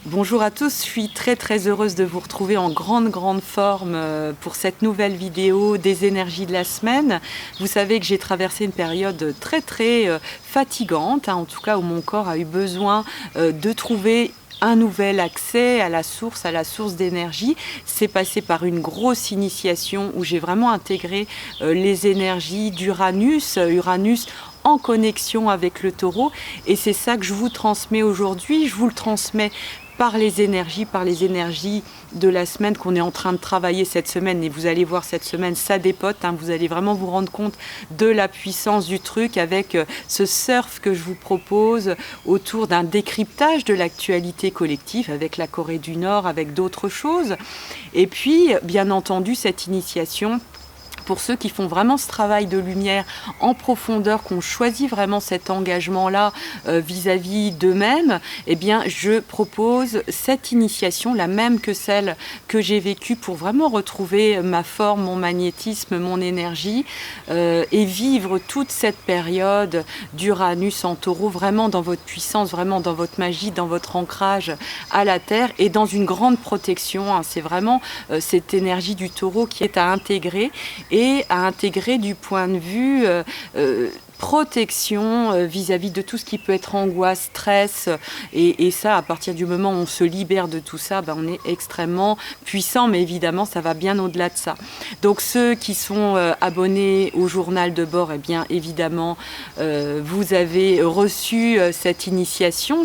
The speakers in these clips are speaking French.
Bonjour à tous, je suis très heureuse de vous retrouver en grande forme pour cette nouvelle vidéo des énergies de la semaine. Vous savez que j'ai traversé une période très fatigante, en tout cas où mon corps a eu besoin de trouver un nouvel accès à la source d'énergie. C'est passé par une grosse initiation où j'ai vraiment intégré les énergies d'Uranus, Uranus en connexion avec le taureau, et c'est ça que je vous transmets aujourd'hui. Je vous le transmets par les énergies de la semaine qu'on est en train de travailler cette semaine. Et vous allez voir, cette semaine, ça dépote. Vous allez vraiment vous rendre compte de la puissance du truc avec ce surf que je vous propose autour d'un décryptage de l'actualité collective avec la Corée du Nord, avec d'autres choses. Et puis, bien entendu, cette initiation pour ceux qui font vraiment ce travail de lumière en profondeur, qui ont choisi vraiment cet engagement-là vis-à-vis d'eux-mêmes, eh bien, je propose cette initiation, la même que celle que j'ai vécue, pour vraiment retrouver ma forme, mon magnétisme, mon énergie, et vivre toute cette période d'Uranus en taureau, vraiment dans votre puissance, vraiment dans votre magie, dans votre ancrage à la Terre et dans une grande protection. C'est vraiment cette énergie du taureau qui est à intégrer, et à intégrer du point de vue protection vis-à-vis de tout ce qui peut être angoisse, stress, et ça, à partir du moment où on se libère de tout ça, on est extrêmement puissant, mais évidemment ça va bien au-delà de ça. Donc ceux qui sont abonnés au journal de bord, eh bien évidemment vous avez reçu cette initiation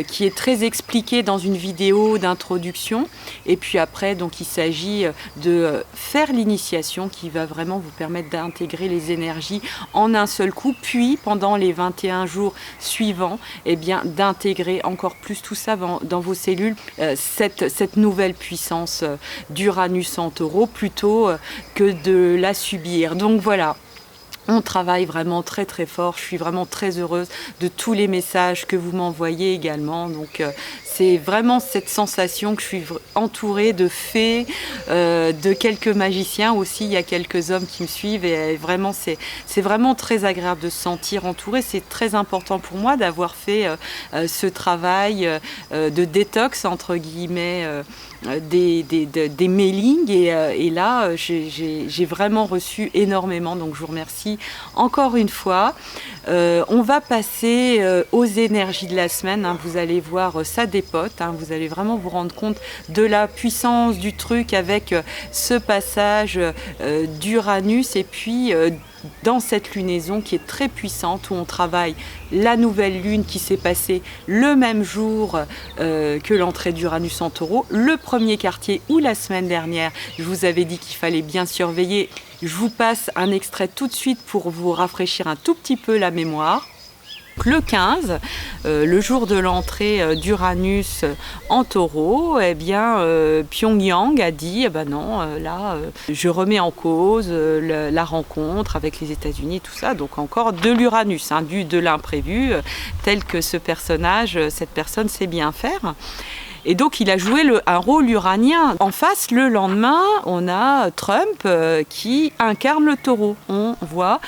qui est très expliquée dans une vidéo d'introduction, et puis après donc il s'agit de faire l'initiation qui va vraiment vous permettre d'intégrer les énergies en un seul coup, puis pendant les 21 jours suivants, eh bien, d'intégrer encore plus tout ça dans vos cellules, cette nouvelle puissance d'Uranus en taureau, plutôt que de la subir. Donc voilà. On travaille vraiment très fort. Je suis vraiment très heureuse de tous les messages que vous m'envoyez également. Donc c'est vraiment cette sensation que je suis entourée de fées, de quelques magiciens aussi. Il y a quelques hommes qui me suivent, et vraiment c'est vraiment très agréable de se sentir entourée. C'est très important pour moi d'avoir fait ce travail de détox entre guillemets. Des mailings, et là j'ai vraiment reçu énormément, donc je vous remercie encore une fois. On va passer aux énergies de la semaine, vous allez voir, ça dépote, vous allez vraiment vous rendre compte de la puissance du truc avec ce passage d'Uranus, et puis dans cette lunaison qui est très puissante, où on travaille la nouvelle lune qui s'est passée le même jour que l'entrée d'Uranus en taureau, le premier quartier, où la semaine dernière je vous avais dit qu'il fallait bien surveiller. Je vous passe un extrait tout de suite pour vous rafraîchir un tout petit peu la mémoire. Le 15, le jour de l'entrée d'Uranus en taureau, eh bien, Pyongyang a dit non, là, je remets en cause la rencontre avec les États-Unis, tout ça. Donc encore de l'Uranus, de l'imprévu, tel que ce personnage, cette personne sait bien faire. Et donc il a joué un rôle uranien. En face, le lendemain, on a Trump qui incarne le taureau. On voit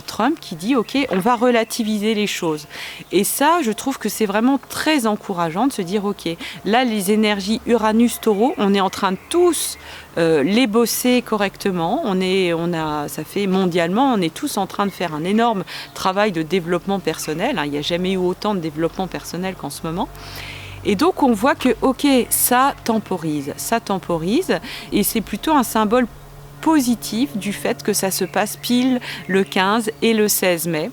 Trump qui dit ok, on va relativiser les choses. Et ça, je trouve que c'est vraiment très encourageant de se dire ok, là les énergies Uranus-taureau, on est en train de tous les bosser correctement. Ça fait mondialement, on est tous en train de faire un énorme travail de développement personnel. Il n'y a jamais eu autant de développement personnel qu'en ce moment. Et donc on voit que ok, ça temporise, et c'est plutôt un symbole positif du fait que ça se passe pile le 15 et le 16 mai.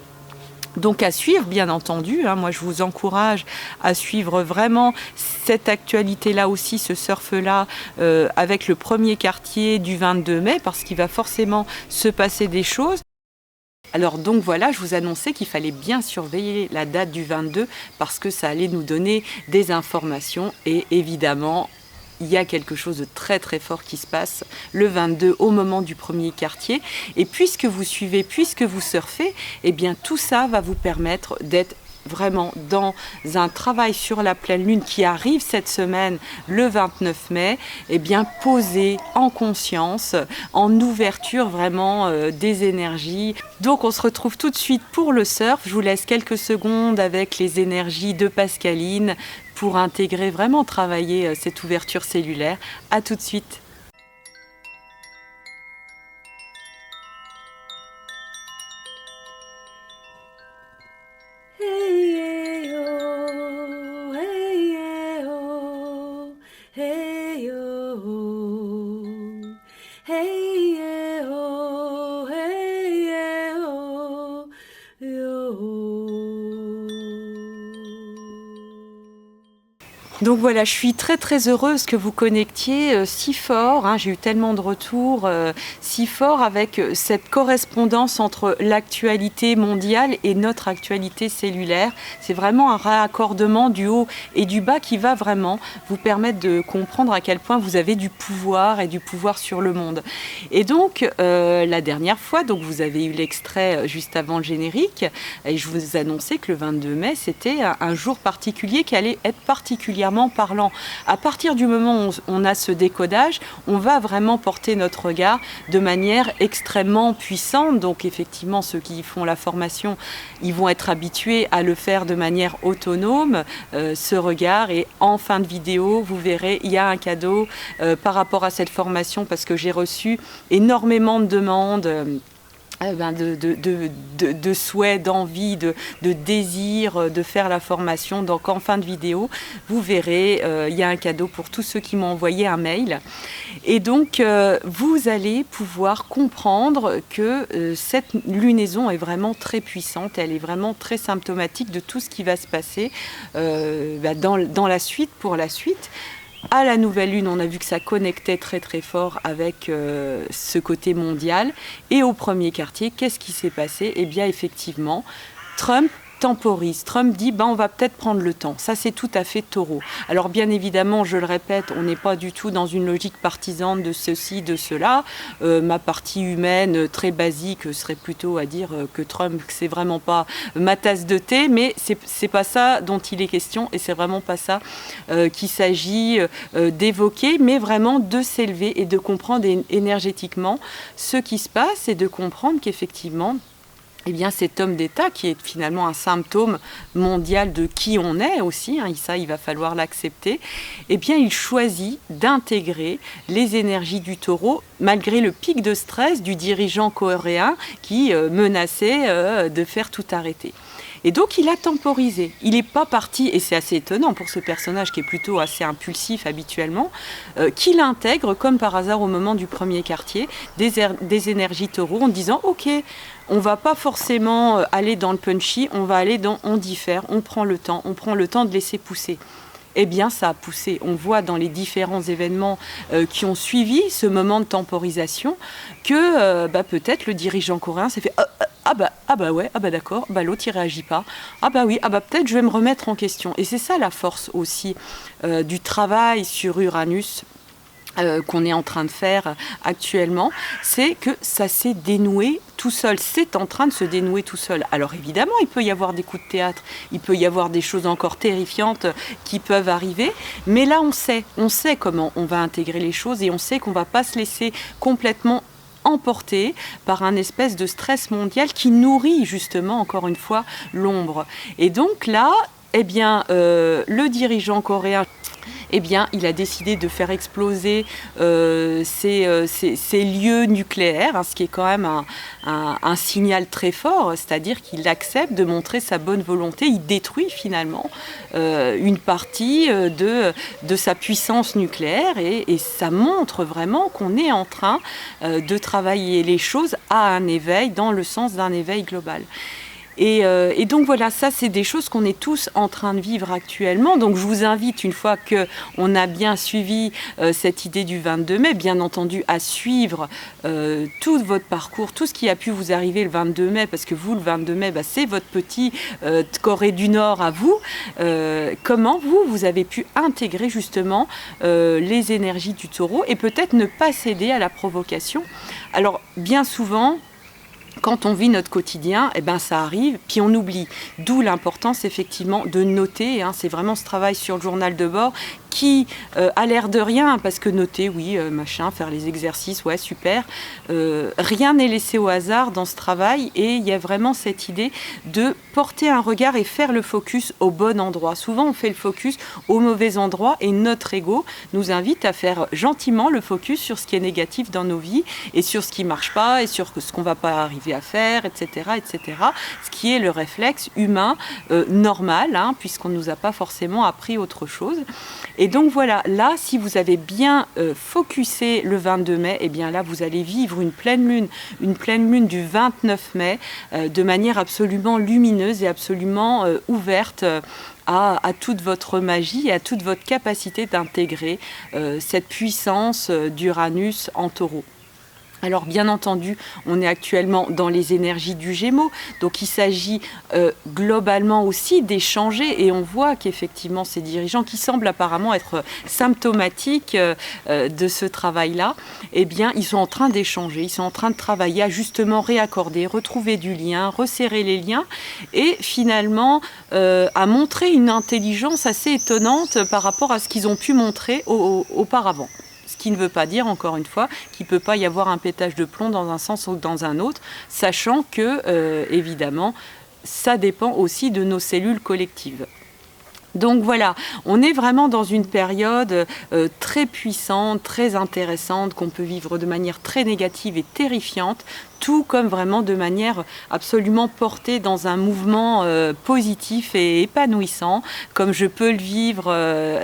Donc à suivre, bien entendu, moi je vous encourage à suivre vraiment cette actualité-là aussi, ce surf-là, avec le premier quartier du 22 mai, parce qu'il va forcément se passer des choses. Alors donc voilà, je vous annonçais qu'il fallait bien surveiller la date du 22 parce que ça allait nous donner des informations, et évidemment il y a quelque chose de très fort qui se passe le 22 au moment du premier quartier, et puisque vous suivez, puisque vous surfez, eh bien tout ça va vous permettre d'être vraiment dans un travail sur la pleine lune qui arrive cette semaine, le 29 mai, eh bien posé en conscience, en ouverture vraiment des énergies. Donc on se retrouve tout de suite pour le surf. Je vous laisse quelques secondes avec les énergies de Pascaline pour intégrer, vraiment travailler cette ouverture cellulaire. À tout de suite. Donc voilà, je suis très très heureuse que vous connectiez si fort, hein, j'ai eu tellement de retours, si fort avec cette correspondance entre l'actualité mondiale et notre actualité cellulaire. C'est vraiment un raccordement du haut et du bas qui va vraiment vous permettre de comprendre à quel point vous avez du pouvoir et du pouvoir sur le monde. Et donc la dernière fois, donc vous avez eu l'extrait juste avant le générique, et je vous annonçais que le 22 mai, c'était un jour particulier qui allait être particulièrement parlant. À partir du moment où on a ce décodage, on va vraiment porter notre regard de manière extrêmement puissante. Donc effectivement, ceux qui font la formation, ils vont être habitués à le faire de manière autonome, ce regard. Et en fin de vidéo, vous verrez, il y a un cadeau par rapport à cette formation parce que j'ai reçu énormément de demandes. De souhait, d'envie, de désir de faire la formation. Donc en fin de vidéo, vous verrez, il y a un cadeau pour tous ceux qui m'ont envoyé un mail. Et donc, vous allez pouvoir comprendre que cette lunaison est vraiment très puissante, elle est vraiment très symptomatique de tout ce qui va se passer dans la suite, pour la suite. À la nouvelle lune, on a vu que ça connectait très très fort avec ce côté mondial. Et au premier quartier, qu'est-ce qui s'est passé? Eh bien effectivement, Trump temporise. Trump dit on va peut-être prendre le temps. Ça, c'est tout à fait taureau. Alors bien évidemment, je le répète, on n'est pas du tout dans une logique partisane de ceci, de cela. Ma partie humaine très basique serait plutôt à dire que Trump, c'est vraiment pas ma tasse de thé, mais c'est pas ça dont il est question et c'est vraiment pas ça qu'il s'agit d'évoquer, mais vraiment de s'élever et de comprendre énergétiquement ce qui se passe et de comprendre qu'effectivement, eh bien, cet homme d'État, qui est finalement un symptôme mondial de qui on est aussi, hein, ça, il va falloir l'accepter, eh bien, il choisit d'intégrer les énergies du taureau, malgré le pic de stress du dirigeant coréen qui menaçait de faire tout arrêter. Et donc il a temporisé, il n'est pas parti, et c'est assez étonnant pour ce personnage qui est plutôt assez impulsif habituellement, qu'il intègre comme par hasard au moment du premier quartier des énergies taureaux en disant ok, on ne va pas forcément aller dans le punchy, on va aller dans on diffère, on prend le temps de laisser pousser. Eh bien, ça a poussé. On voit dans les différents événements qui ont suivi ce moment de temporisation que peut-être le dirigeant coréen s'est fait d'accord, l'autre il réagit pas. Peut-être je vais me remettre en question. Et c'est ça la force aussi du travail sur Uranus qu'on est en train de faire actuellement, c'est que ça s'est dénoué tout seul, c'est en train de se dénouer tout seul. Alors évidemment, il peut y avoir des coups de théâtre, il peut y avoir des choses encore terrifiantes qui peuvent arriver, mais là on sait comment on va intégrer les choses et on sait qu'on ne va pas se laisser complètement emporté par un espèce de stress mondial qui nourrit justement, encore une fois, l'ombre. Et donc là, le dirigeant coréen, il a décidé de faire exploser ces lieux nucléaires, hein, ce qui est quand même un signal très fort, c'est-à-dire qu'il accepte de montrer sa bonne volonté, il détruit finalement une partie de sa puissance nucléaire et ça montre vraiment qu'on est en train de travailler les choses à un éveil, dans le sens d'un éveil global. Et donc voilà, ça c'est des choses qu'on est tous en train de vivre actuellement. Donc je vous invite, une fois qu'on a bien suivi cette idée du 22 mai, bien entendu à suivre tout votre parcours, tout ce qui a pu vous arriver le 22 mai, parce que vous, le 22 mai, c'est votre petit Corée du Nord à vous. Comment vous avez pu intégrer justement les énergies du taureau et peut-être ne pas céder à la provocation. Alors bien souvent, quand on vit notre quotidien, eh ben ça arrive, puis on oublie. D'où l'importance effectivement de noter, hein, c'est vraiment ce travail sur le journal de bord qui a l'air de rien, parce que noter, oui, machin, faire les exercices, ouais, super. Rien n'est laissé au hasard dans ce travail, et il y a vraiment cette idée de porter un regard et faire le focus au bon endroit. Souvent, on fait le focus au mauvais endroit, et notre ego nous invite à faire gentiment le focus sur ce qui est négatif dans nos vies, et sur ce qui ne marche pas, et sur ce qu'on ne va pas arriver à faire, etc., etc. Ce qui est le réflexe humain normal, hein, puisqu'on ne nous a pas forcément appris autre chose. Et donc voilà, là, si vous avez bien focusé le 22 mai, eh bien là, vous allez vivre une pleine lune du 29 mai, de manière absolument lumineuse et absolument ouverte à toute votre magie et à toute votre capacité d'intégrer cette puissance d'Uranus en Taureau. Alors bien entendu, on est actuellement dans les énergies du Gémeaux, donc il s'agit globalement aussi d'échanger, et on voit qu'effectivement ces dirigeants qui semblent apparemment être symptomatiques de ce travail-là, eh bien ils sont en train d'échanger, ils sont en train de travailler à justement réaccorder, retrouver du lien, resserrer les liens, et finalement à montrer une intelligence assez étonnante par rapport à ce qu'ils ont pu montrer auparavant. Ce qui ne veut pas dire, encore une fois, qu'il ne peut pas y avoir un pétage de plomb dans un sens ou dans un autre, sachant que, évidemment, ça dépend aussi de nos cellules collectives. Donc voilà, on est vraiment dans une période très puissante, très intéressante, qu'on peut vivre de manière très négative et terrifiante, tout comme vraiment de manière absolument portée dans un mouvement positif et épanouissant, comme je peux le vivre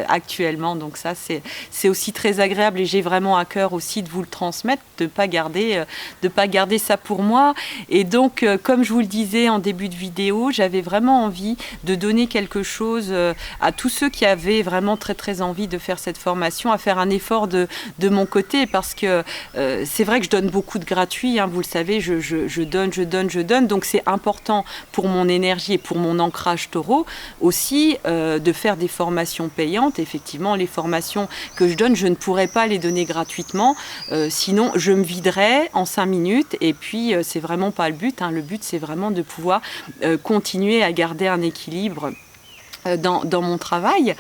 actuellement. Donc ça, c'est aussi très agréable, et j'ai vraiment à cœur aussi de vous le transmettre, de pas garder ça pour moi. Et donc, comme je vous le disais en début de vidéo, j'avais vraiment envie de donner quelque chose à tous ceux qui avaient vraiment très très envie de faire cette formation, à faire un effort de mon côté, parce que c'est vrai que je donne beaucoup de gratuit, hein, vous le savez, je donne, donc c'est important pour mon énergie et pour mon ancrage taureau aussi de faire des formations payantes. Effectivement, les formations que je donne, je ne pourrais pas les donner gratuitement, sinon je me viderais en 5 minutes, et puis c'est vraiment pas le but, hein. Le but, c'est vraiment de pouvoir continuer à garder un équilibre dans mon travail.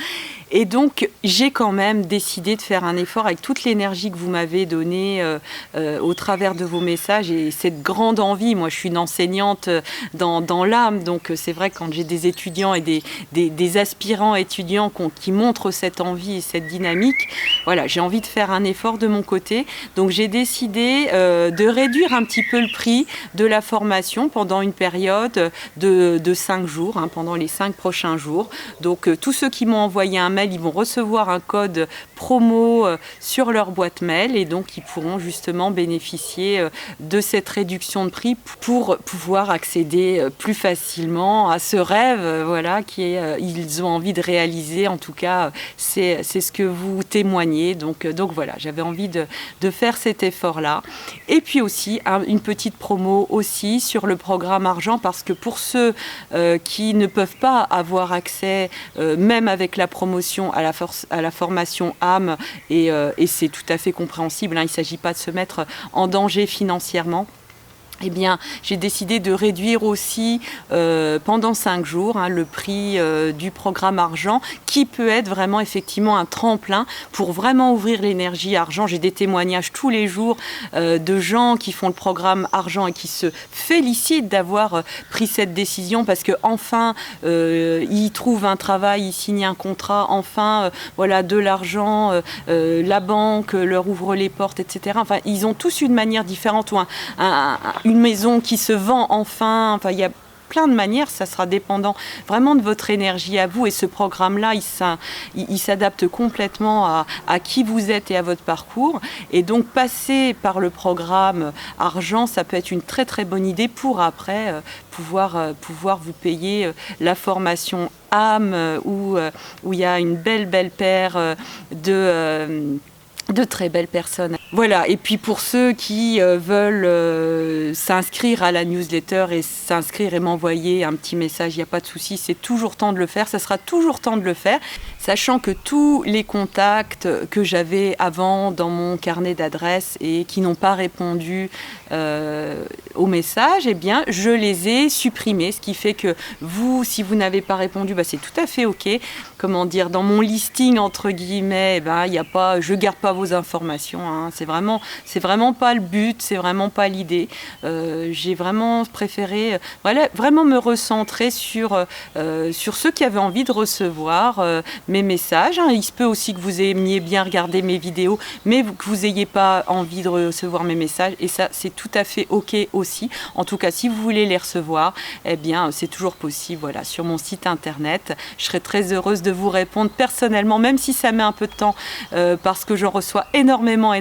Et donc, j'ai quand même décidé de faire un effort avec toute l'énergie que vous m'avez donnée au travers de vos messages, et cette grande envie. Moi, je suis une enseignante dans l'âme, donc c'est vrai que quand j'ai des étudiants et des aspirants étudiants qui montrent cette envie et cette dynamique, voilà, j'ai envie de faire un effort de mon côté. Donc, j'ai décidé de réduire un petit peu le prix de la formation pendant une période de 5 jours, hein, pendant les 5 prochains jours. Donc, tous ceux qui m'ont envoyé un mail, ils vont recevoir un code promo sur leur boîte mail, et donc ils pourront justement bénéficier de cette réduction de prix pour pouvoir accéder plus facilement à ce rêve, voilà, ils ont envie de réaliser. En tout cas, c'est ce que vous témoignez. Donc voilà, j'avais envie de faire cet effort-là. Et puis aussi, une petite promo aussi sur le programme Argent, parce que pour ceux qui ne peuvent pas avoir accès, même avec la promotion, à la formation âme, et c'est tout à fait compréhensible, hein, il ne s'agit pas de se mettre en danger financièrement. Eh bien, j'ai décidé de réduire aussi pendant 5 jours, hein, le prix du programme Argent, qui peut être vraiment effectivement un tremplin pour vraiment ouvrir l'énergie Argent. J'ai des témoignages tous les jours de gens qui font le programme Argent et qui se félicitent d'avoir pris cette décision, parce que enfin ils trouvent un travail, ils signent un contrat, enfin voilà, de l'argent, la banque leur ouvre les portes, etc. Enfin, ils ont tous une manière différente, ou une maison qui se vend enfin. Enfin, il y a plein de manières, ça sera dépendant vraiment de votre énergie à vous, et ce programme-là, il s'adapte complètement à qui vous êtes et à votre parcours. Et donc, passer par le programme Argent, ça peut être une très très bonne idée pour après pouvoir vous payer la formation âme, où il y a une belle paire de très belles personnes. Voilà, et puis pour ceux qui veulent s'inscrire à la newsletter et s'inscrire et m'envoyer un petit message, il n'y a pas de souci, c'est toujours temps de le faire, ça sera toujours temps de le faire, sachant que tous les contacts que j'avais avant dans mon carnet d'adresses et qui n'ont pas répondu au message, eh bien, je les ai supprimés, ce qui fait que vous, si vous n'avez pas répondu, bah, c'est tout à fait OK. Comment dire, dans mon listing, entre guillemets, eh ben, y a pas, je ne garde pas vos informations, hein. C'est vraiment pas le but, c'est vraiment pas l'idée. J'ai vraiment préféré voilà, vraiment me recentrer sur ceux qui avaient envie de recevoir mes messages, hein. Il se peut aussi que vous aimiez bien regarder mes vidéos, mais que vous n'ayez pas envie de recevoir mes messages, et ça, c'est tout à fait OK aussi. En tout cas, si vous voulez les recevoir, eh bien, c'est toujours possible, voilà, sur mon site internet. Je serai très heureuse de vous répondre personnellement, même si ça met un peu de temps, parce que j'en reçois énormément.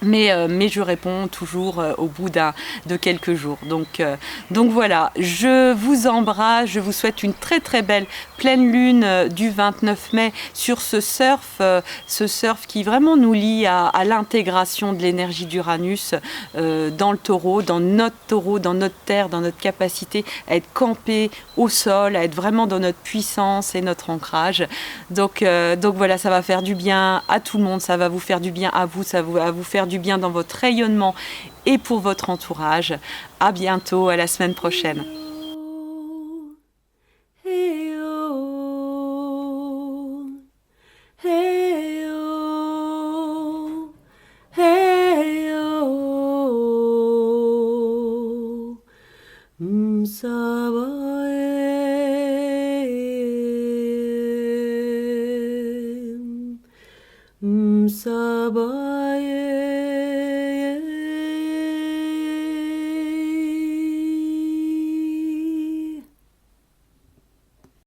Mais je réponds toujours au bout de quelques jours. Donc voilà, je vous embrasse, je vous souhaite une très très belle pleine lune du 29 mai sur ce surf qui vraiment nous lie à l'intégration de l'énergie d'Uranus dans le taureau, dans notre terre, dans notre capacité à être campé au sol, à être vraiment dans notre puissance et notre ancrage. Donc voilà, ça va faire du bien à tout le monde, ça va vous faire du bien à vous, ça va vous faire du bien dans votre rayonnement et pour votre entourage. À bientôt, à la semaine prochaine. Sabah